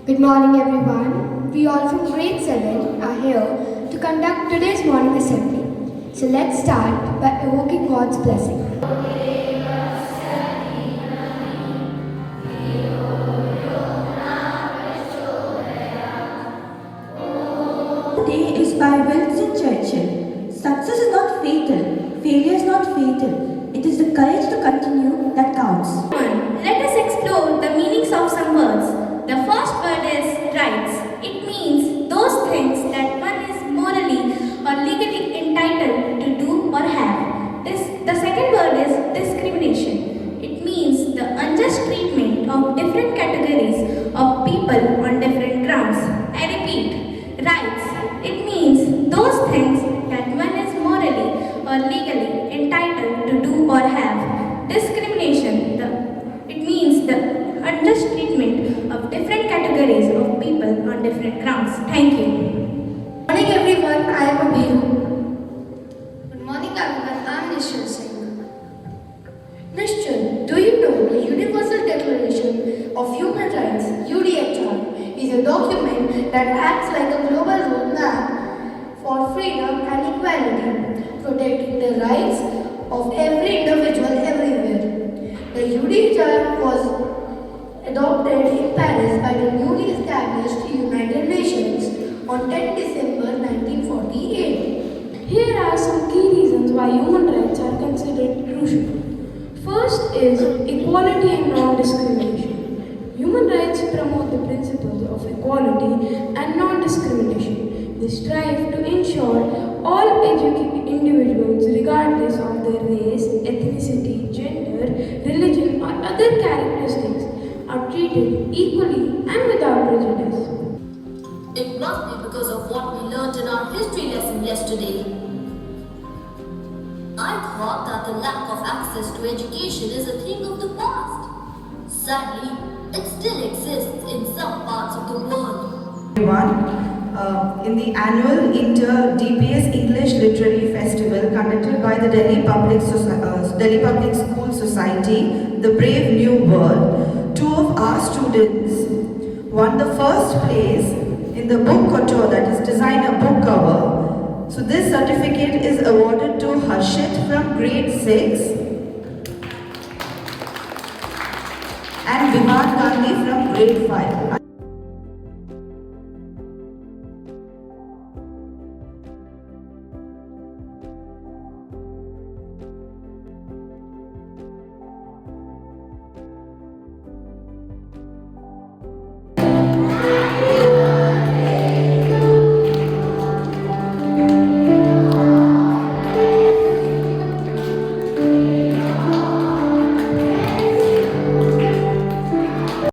Good morning, everyone. We all from grade 7 are here to conduct today's morning assembly. So let's start by evoking God's blessing. Today is by Winston Churchill. Success is not fatal. Failure is not fatal. It is the courage to continue that counts. Let us explore the meanings of some words. The first word is rights. It means those things that one is morally or legally entitled to do or have. The second word is discrimination. It means the unjust treatment of different categories of people on different grounds. I repeat, rights. It means those things that one is morally or legally entitled to do or have. Discrimination. It means the unjust treatment of different categories of people on different grounds. Thank you. Good morning, everyone. I am Abhiru. Good morning, everyone. I am Nishchal Singh. Nishchal, do you know the Universal Declaration of Human Rights, UDHR, is a document that acts like a global roadmap for freedom and equality, protecting the rights of every individual everywhere. The UDHR was adopted in Paris by the newly established United Nations on 10 December 1948. Here are some key reasons why human rights are considered crucial. First is equality and non-discrimination. Human rights promote the principles of equality and non-discrimination. They strive to ensure all individuals, regardless of their race, ethnicity, gender, religion, or other characteristics, are treated equally and without prejudice. It must be because of what we learned in our history lesson yesterday. I thought that the lack of access to education is a thing of the past. Sadly, it still exists in some parts of the world. In the annual Inter-DPS English Literary Festival conducted by the Delhi Public School Society, The Brave New World, two of our students won the first place in the book couture, that is design a book cover. So this certificate is awarded to Harshit from grade 6 and Viman Gandhi from grade 5.